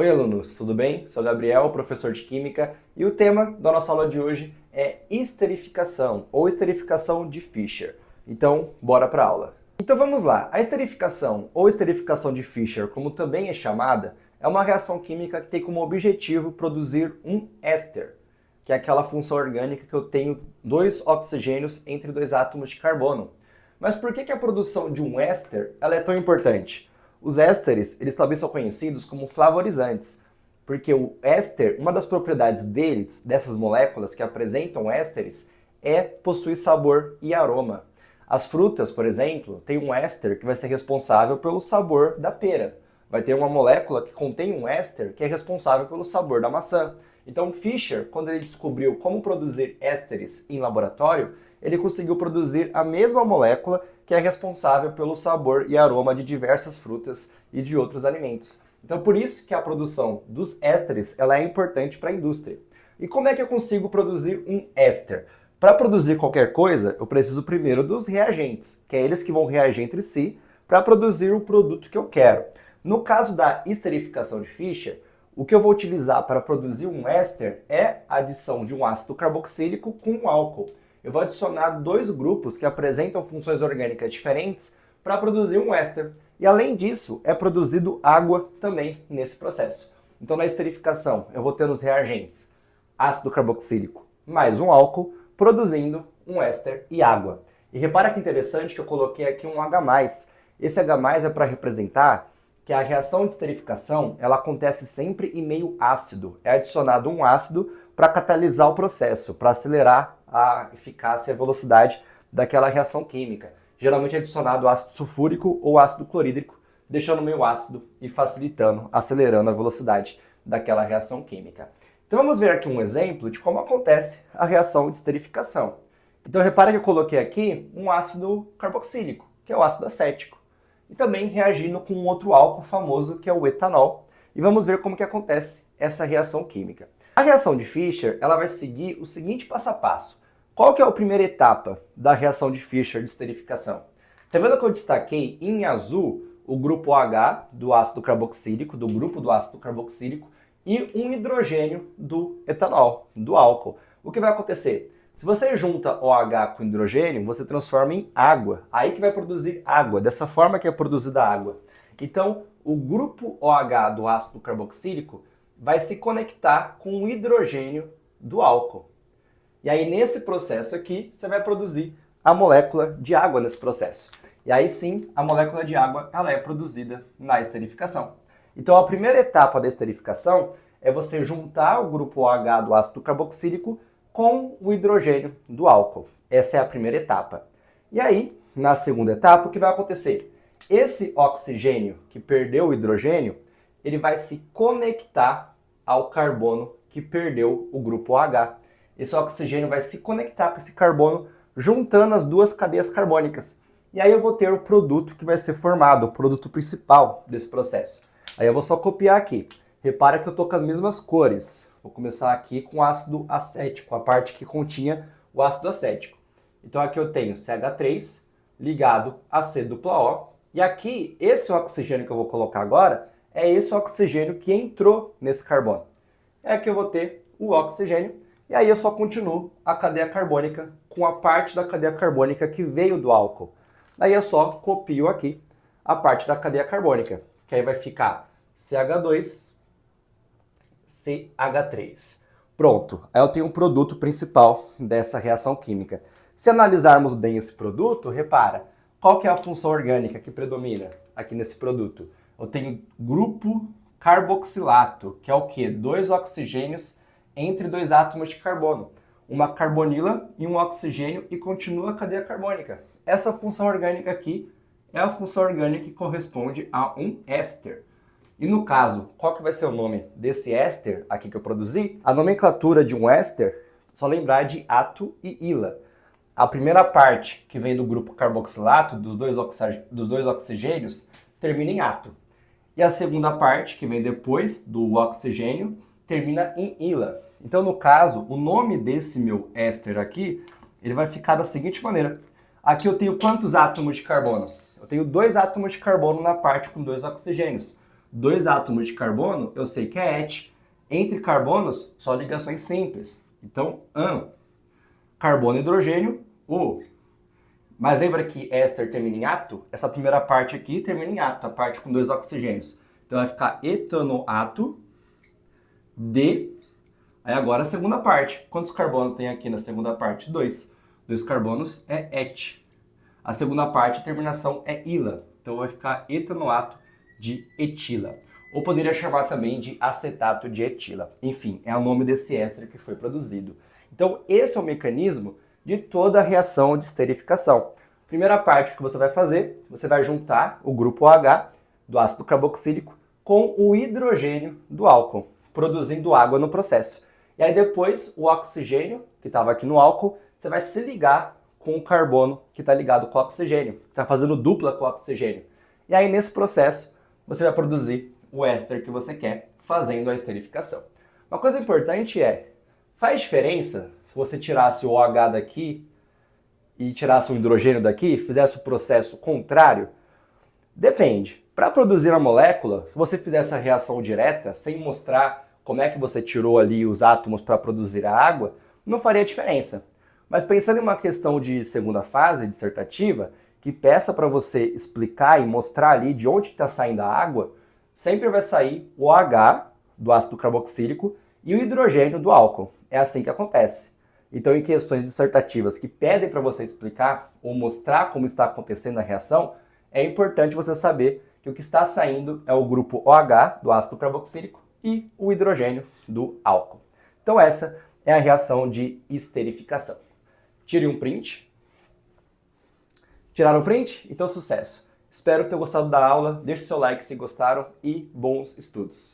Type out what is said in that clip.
Oi, alunos, tudo bem? Sou Gabriel, professor de Química, e o tema da nossa aula de hoje é esterificação, ou esterificação de Fischer. Então, bora para a aula. Então vamos lá. A esterificação, ou esterificação de Fischer, como também é chamada, é uma reação química que tem como objetivo produzir um éster, que é aquela função orgânica que eu tenho dois oxigênios entre dois átomos de carbono. Mas por que a produção de um éster ela é tão importante? Os ésteres, eles também são conhecidos como flavorizantes, porque o éster, uma das propriedades deles, dessas moléculas que apresentam ésteres, é possuir sabor e aroma. As frutas, por exemplo, têm um éster que vai ser responsável pelo sabor da pera. Vai ter uma molécula que contém um éster que é responsável pelo sabor da maçã. Então Fischer, quando ele descobriu como produzir ésteres em laboratório, ele conseguiu produzir a mesma molécula que é responsável pelo sabor e aroma de diversas frutas e de outros alimentos. Então por isso que a produção dos ésteres ela é importante para a indústria. E como é que eu consigo produzir um éster? Para produzir qualquer coisa, eu preciso primeiro dos reagentes, que é eles que vão reagir entre si para produzir o produto que eu quero. No caso da esterificação de Fischer, o que eu vou utilizar para produzir um éster é a adição de um ácido carboxílico com um álcool. Eu vou adicionar dois grupos que apresentam funções orgânicas diferentes para produzir um éster. E além disso, é produzido água também nesse processo. Então na esterificação, eu vou ter nos reagentes ácido carboxílico mais um álcool, produzindo um éster e água. E repara que interessante que eu coloquei aqui um H+. Esse H+ é para representar que a reação de esterificação ela acontece sempre em meio ácido. É adicionado um ácido para catalisar o processo, para acelerar a eficácia e a velocidade daquela reação química. Geralmente é adicionado ácido sulfúrico ou ácido clorídrico, deixando meio ácido e facilitando, acelerando a velocidade daquela reação química. Então vamos ver aqui um exemplo de como acontece a reação de esterificação. Então repara que eu coloquei aqui um ácido carboxílico, que é o ácido acético, e também reagindo com um outro álcool famoso, que é o etanol. E vamos ver como que acontece essa reação química. A reação de Fischer ela vai seguir o seguinte passo a passo. Qual que é a primeira etapa da reação de Fischer de esterificação? Tá vendo que eu destaquei em azul o grupo OH do ácido carboxílico, do grupo do ácido carboxílico, e um hidrogênio do etanol, do álcool. O que vai acontecer? Se você junta OH com hidrogênio, você transforma em água. Aí que vai produzir água, dessa forma que é produzida a água. Então, o grupo OH do ácido carboxílico vai se conectar com o hidrogênio do álcool. E aí, nesse processo aqui, você vai produzir a molécula de água nesse processo. E aí sim, a molécula de água ela é produzida na esterificação. Então, a primeira etapa da esterificação é você juntar o grupo OH do ácido carboxílico com o hidrogênio do álcool. Essa é a primeira etapa. E aí, na segunda etapa, o que vai acontecer? Esse oxigênio que perdeu o hidrogênio, ele vai se conectar ao carbono que perdeu o grupo OH. Esse oxigênio vai se conectar com esse carbono, juntando as duas cadeias carbônicas. E aí eu vou ter o produto que vai ser formado, o produto principal desse processo. Aí eu vou só copiar aqui. Repara que eu estou com as mesmas cores. Vou começar aqui com ácido acético, a parte que continha o ácido acético. Então aqui eu tenho CH3 ligado a C+O. E aqui, esse oxigênio que eu vou colocar agora, é esse oxigênio que entrou nesse carbono. É aqui eu vou ter o oxigênio, e aí eu só continuo a cadeia carbônica com a parte da cadeia carbônica que veio do álcool. Aí eu só copio aqui a parte da cadeia carbônica, que aí vai ficar CH2, CH3. Pronto, aí eu tenho o produto principal dessa reação química. Se analisarmos bem esse produto, repara, qual que é a função orgânica que predomina aqui nesse produto? Eu tenho grupo carboxilato, que é o quê? Dois oxigênios entre dois átomos de carbono. Uma carbonila e um oxigênio e continua a cadeia carbônica. Essa função orgânica aqui é a função orgânica que corresponde a um éster. E no caso, qual que vai ser o nome desse éster aqui que eu produzi? A nomenclatura de um éster, só lembrar de ato e ila. A primeira parte, que vem do grupo carboxilato, dos dois oxigênios, termina em ato. E a segunda parte, que vem depois do oxigênio, termina em ila. Então, no caso, o nome desse meu éster aqui, ele vai ficar da seguinte maneira. Aqui eu tenho quantos átomos de carbono? Eu tenho 2 átomos de carbono na parte com 2 oxigênios. Dois átomos de carbono, eu sei que é et. Entre carbonos, só ligações simples. Então, carbono e hidrogênio, O. Mas lembra que éster termina em ato? Essa primeira parte aqui termina em ato, a parte com dois oxigênios. Então vai ficar etanoato de... Aí agora a segunda parte. Quantos carbonos tem aqui na segunda parte? 2. 2 carbonos é et. A segunda parte, a terminação é ila. Então vai ficar etanoato de etila. Ou poderia chamar também de acetato de etila. Enfim, é o nome desse éster que foi produzido. Então esse é o mecanismo de toda a reação de esterificação. Primeira parte que você vai fazer, você vai juntar o grupo OH do ácido carboxílico com o hidrogênio do álcool, produzindo água no processo. E aí depois o oxigênio, que estava aqui no álcool, você vai se ligar com o carbono que está ligado com o oxigênio, que está fazendo dupla com o oxigênio. E aí nesse processo você vai produzir o éster que você quer, fazendo a esterificação. Uma coisa importante é, faz diferença se você tirasse o OH daqui e tirasse o hidrogênio daqui, fizesse o processo contrário? Depende. Para produzir a molécula, se você fizer essa reação direta, sem mostrar como é que você tirou ali os átomos para produzir a água, não faria diferença. Mas pensando em uma questão de segunda fase dissertativa, que peça para você explicar e mostrar ali de onde está saindo a água, sempre vai sair o OH do ácido carboxílico e o hidrogênio do álcool. É assim que acontece. Então, em questões dissertativas que pedem para você explicar ou mostrar como está acontecendo a reação, é importante você saber que o que está saindo é o grupo OH do ácido carboxílico e o hidrogênio do álcool. Então, essa é a reação de esterificação. Tire um print. Tiraram o print? Então, sucesso! Espero ter gostado da aula, deixe seu like se gostaram e bons estudos!